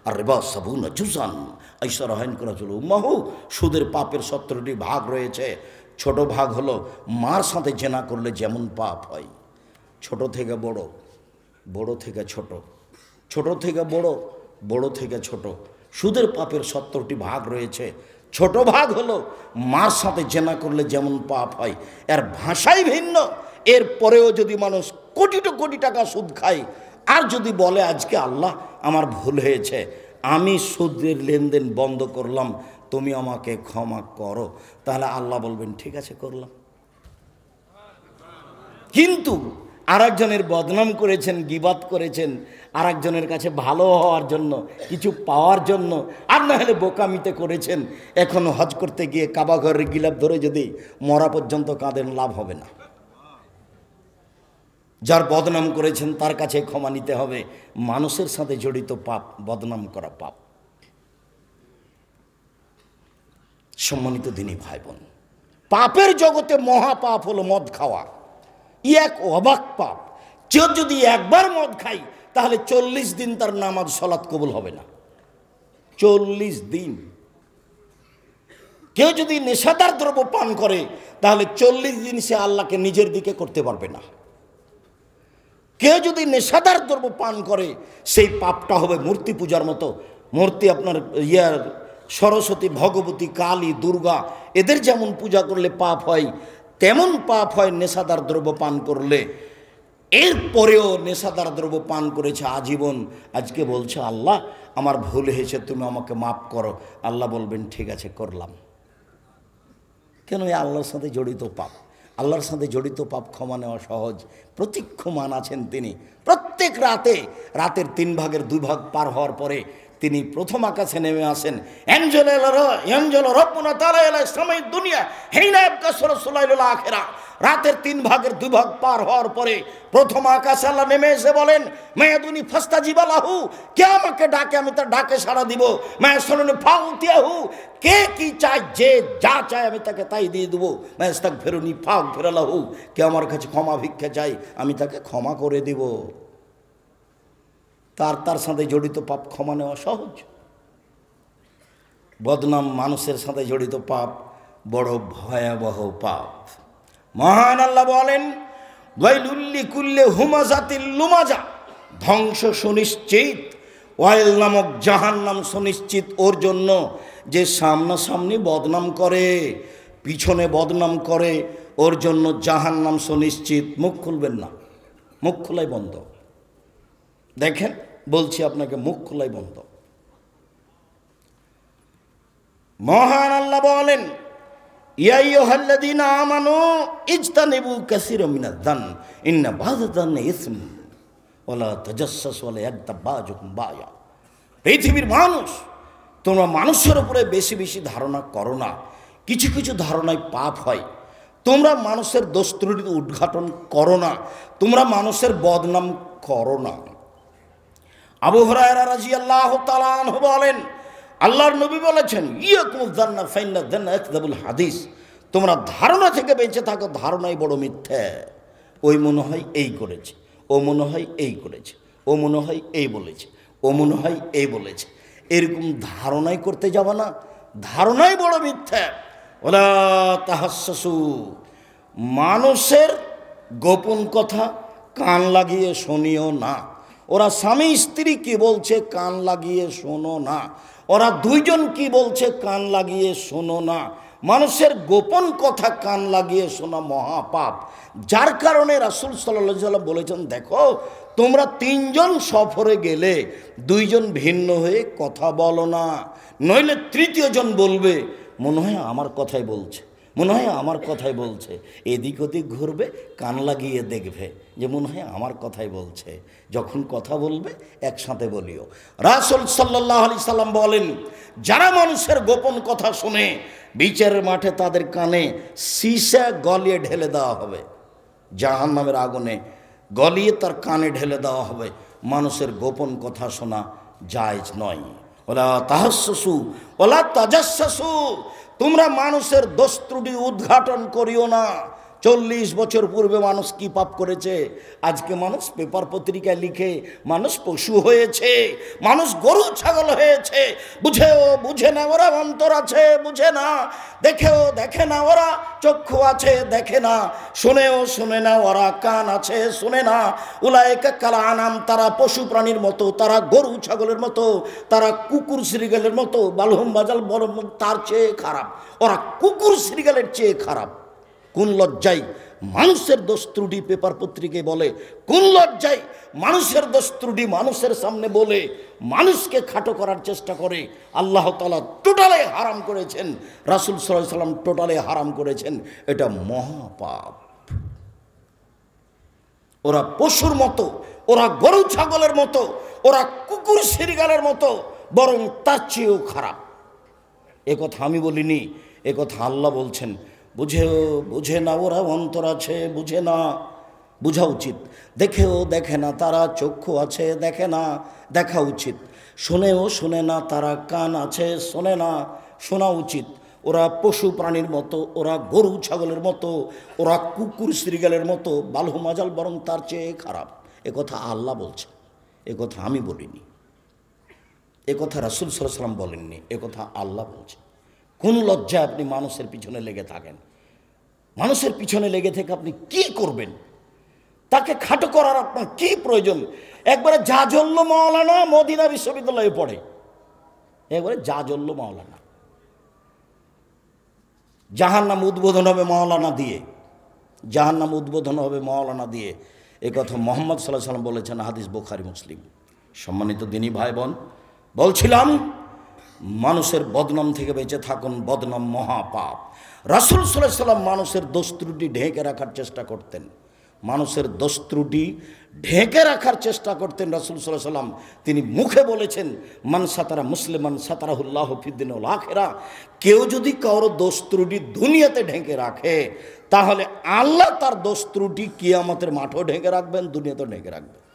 আর রিবা সাবুনা জুজান আইসার হাইন করা চলো মাহু। সুদের পাপের 70টি ভাগ রয়েছে। ছোট ভাগ হলো মার সাথে জেনা করলে যেমন পাপ হয়, ছোট থেকে বড়, বড় থেকে ছোট, ছোট থেকে বড়, বড় থেকে ছোট। সুদের পাপের 70টি ভাগ রয়েছে। ছোট ভাগ হলো মার সাথে জেনা করলে যেমন পাপ হয়। এর ভাষাই ভিন্ন। এর পরেও যদি মানুষ কোটি কোটি টাকা সুদ খায় আর যদি বলে আজকে আল্লাহ আমার ভুল হয়েছে, আমি সুদের লেনদেন বন্ধ করলাম, তুমি আমাকে ক্ষমা করো, তাহলে আল্লাহ বলবেন ঠিক আছে করলাম। কিন্তু আরেকজনের বদনাম করেছেন, গীবাত করেছেন, আরেকজনের কাছে ভালো হওয়ার জন্য, কিছু পাওয়ার জন্য, আর না হলে বোকামিতে করেছেন, এখন হজ করতে গিয়ে কাবা ঘরের গিলাপ ধরে যদি মরা পর্যন্ত কাঁদেন, লাভ হবে না। যার বদনাম করেছেন তার কাছে ক্ষমা নিতে হবে। মানুষের সাথে জড়িত পাপ বদনাম করা পাপ। সম্মানিত দিনী ভাই বোন, পাপের জগতে মহাপাপ হলো মদ খাওয়া। এক অবাক পাপ। কেউ যদি একবার মদ খায় তাহলে 40 দিন তার নামাজ সালাত কবুল হবে না। 40 দিন। কেউ যদি নেশাদার দ্রব্য পান করে তাহলে 40 দিন সে আল্লাহকে নিজের দিকে করতে পারবে না। কেউ যদি নেশাদার দ্রব্য পান করে সেই পাপটা হবে মূর্তি পূজার মতো। মূর্তি আপনার সরস্বতী, ভগবতী, কালী, দুর্গা এদের যেমন পূজা করলে পাপ হয়, তেমন পাপ হয় নেশাদার দ্রব্য পান করলে। এরপরেও নেশাদার দ্রব্য পান করেছে আজীবন, আজকে বলছে আল্লাহ আমার ভুল হয়েছে, তুমি আমাকে মাফ করো, আল্লাহ বলবেন ঠিক আছে করলাম। কেন? এই আল্লাহর সাথে জড়িত পাপ। আল্লাহর সাথে জড়িত পাপ ক্ষমা নেওয়া সহজ। প্রতীক্ষমান আছেন তিনি। প্রত্যেক রাতের 3 ভাগের 2 ভাগ পার হওয়ার পরে তিনি প্রথম আকাশে নেমে আসেন। রাতের 3 ভাগের 2 ভাগ পার হওয়ার পরে প্রথম আকাশে আল্লাহ নেমে এসে বলেন, মায়াদুনি ফাস্তাজিবালাহু, কে আমাকে ডাকে আমি তার ডাকে সাড়া দিব। মায়াসনুনি ফাউতিয়াহু, কে কি চায়, যে যা চায় আমি তাকে তাই দিয়ে দেবো। মায়াস্তাগফিরুনি ফাগফিরলাহু, কে আমার কাছে ক্ষমা ভিক্ষা চাই আমি তাকে ক্ষমা করে দিব। তার সাথে জড়িত পাপ ক্ষমা নেওয়া সহজ। বদনাম মানুষের সাথে জড়িত পাপ বড় ভয়াবহ পাপ। মহান আল্লাহ বলেন, ওয়াইলুল লিকুল্লি হুমাজাতিল লুমাজা, ধ্বংস সুনিশ্চিত। ওয়াইল নামক জাহান্নাম সুনিশ্চিত ওর জন্য যে সামনাসামনি বদনাম করে, পিছনে বদনাম করে, ওর জন্য জাহান্নাম সুনিশ্চিত। মুখ খুলবেন না, মুখ খোলাই বন্ধ। দেখেন বলছি আপনাকে, মুখ খোলাই বন্ধ। মহান আল্লাহ বলেন, ইয়া আইয়ুহাল্লাযীনা আমানু ইজতানিবু কাসীরাম মিনায-যান ইন্না বা'দায-যান্নি ইসম ওয়ালা তাজাসসাসু ওয়ালা ইয়াগতাব বা'যুকুম বা'যা। পৃথিবীর মানুষ, তোমরা মানুষের উপরে বেশি বেশি ধারণা করো না। কিছু কিছু ধারণায় পাপ হয়। তোমরা মানুষের দোষ ত্রুটি উদ্ঘাটন করো না। তোমরা মানুষের বদনাম করো না। আবু হুরায়রা রাদিয়াল্লাহু তাআলা আনহু বলেন, আল্লাহর নবী বলেছেন, ইয়াকুমুয যান্না ফাইন্না যান্না আকযাবুল হাদিস, তোমরা ধারণা থেকে বেঁচে থাকো, ধারণাই বড় মিথ্যা। ওই মনে হয় এই করেছে, ও মনে হয় এই করেছে, ও মনে হয় এই বলেছে, ও মনে হয় এই বলেছে, এরকম ধারণাই করতে যাবে না, ধারণাই বড় মিথ্যা। ওয়ালা তাহাসসু, মানুষের গোপন কথা কান লাগিয়ে শুনিও না। ওরা স্বামী স্ত্রী কি বলছে কান লাগিয়ে শোনো না। ওরা দুইজন কি বলছে কান লাগিয়ে শোনো না। মানুষের গোপন কথা কান লাগিয়ে শোনা মহাপাপ। যার কারণে রাসূল সাল্লাল্লাহু আলাইহি ওয়াসাল্লাম বলেছেন, দেখো তোমরা 3 জন সফরে গেলে 2 জন ভিন্ন হয়ে কথা বলো না, নইলে 3য় জন বলবে মনে হয় আমার কথাই বলছে, মনে হয় আমার কথাই বলছে। এদিক ওদিক ঘুরবে, কান লাগিয়ে দেখবে যে মনে হয় আমার কথাই বলছে। যখন কথা বলবে একসাথে বলিও। রাসূল সাল্লাল্লাহু আলাইহি সাল্লাম বলেন, যারা মানুষের গোপন কথা শুনে বিচারের মাঠে তাদের কানে সীসা গলিয়ে ঢেলে দেওয়া হবে, জাহান্নামের আগুনে গলিয়ে তার কানে ঢেলে দেওয়া হবে। মানুষের গোপন কথা শোনা জায়েজ নয়। ওলা তাহাসসু ওলা তাজাসসু, তোমরা মানুষের দোষ ত্রুটি উদ্ঘাটন করিও না, 40 বছর পূর্বে মানুষ কি পাপ করেছে, আজকে মানুষ পেপার পত্রিকায় লিখে মানুষ পশু হয়েছে, মানুষ গরু ছাগল হয়েছে। বুঝেও বুঝে না ওরা অন্তর আছে, বুঝে না। দেখেও দেখে না ওরা চক্ষু আছে, দেখে না। শুনেও শুনে না ওরা কান আছে, শুনে না। উলাইকা কাল আনাম, তারা পশু প্রাণীর মতো, তারা গরু ছাগলের মতো, তারা কুকুর শ্রীগালের মতো। বালহুম বাজাল বড়, তার চেয়ে খারাপ। ওরা কুকুর শ্রীগালের চেয়ে খারাপ। কোন লজ্জায় মানুষের দোষ ত্রুটি পেপার পত্রিকায় বলে, কোন লজ্জায় মানুষের দোষ ত্রুটি মানুষের সামনে বলে মানুষকে খাটো করার চেষ্টা করে। আল্লাহ তাআলা টোটালে হারাম করেছেন, রাসূল সাল্লাল্লাহু আলাইহি সাল্লাম টোটালে হারাম করেছেন। এটা মহাপাপ। ওরা পশুর মতো, ওরা গরু ছাগলের মতো, ওরা কুকুর শ্রীগালের মতো, বরং তার চেয়েও খারাপ। এ কথা আমি বলিনি, এ কথা আল্লাহ বলছেন। বুঝেও বুঝে না ওরা অন্তর আছে, বুঝে না। বুঝা উচিত। দেখেও দেখে না, তারা চক্ষু আছে, দেখে না, দেখা উচিত। শুনেও শুনে না, তারা কান আছে, শোনে না, শোনা উচিত। ওরা পশু প্রাণীর মতো, ওরা গরু ছাগলের মতো, ওরা কুকুর শ্রীগালের মতো। বালহু মাজাল, বরং তার চেয়ে খারাপ। এ কথা আল্লাহ বলছে, এ কথা আমি বলিনি, এ কথা রাসূল সাল্লাল্লাহু আলাইহি ওয়াসাল্লাম বলেননি, এ কথা আল্লাহ বলছে। কোন লজ্জায় আপনি মানুষের পিছনে লেগে থাকেন? মানুষের পিছনে লেগে থেকে আপনি কি করবেন? তাকে খাটো করার আপনার কি প্রয়োজন? একবারে জাজল্য মাওলানা মদিনা বিশ্ববিদ্যালয়ে পড়ে, একবারে জাজল্য মাওলানা। জাহান্নাম উদ্বোধন হবে মাওলানা দিয়ে, জাহান্নাম উদ্বোধন হবে মাওলানা দিয়ে। এ কথা মুহাম্মদ সাল্লাল্লাহু আলাইহি ওয়াসাল্লাম বলেছেন, হাদিস বুখারী মুসলিম। সম্মানিত দিনী ভাই বোন, বলছিলাম মানুষের বদনাম থেকে বেঁচে থাকুন, বদনাম মহাপাপ। রাসূল সাল্লাল্লাহু আলাইহি ওয়াসাল্লাম মানুষের দোষ ত্রুটি ঢেকে রাখার চেষ্টা করতেন, মানুষের দোষ ত্রুটি ঢেকে রাখার চেষ্টা করতেন রাসূল সাল্লাল্লাহু আলাইহি ওয়াসাল্লাম। তিনি মুখে বলেছেন, মান সাতারা মুসলিমান সাতারাহুল্লাহু ফিদ-দুনিয়া ওয়াল আখিরা। কেউ যদি কারো দোষ ত্রুটি দুনিয়াতে ঢেকে রাখে, তাহলে আল্লাহ তার দোষ ত্রুটি কিয়ামতের মাঠেও ঢেকে রাখবেন, দুনিয়াতেও ঢেকে রাখবেন।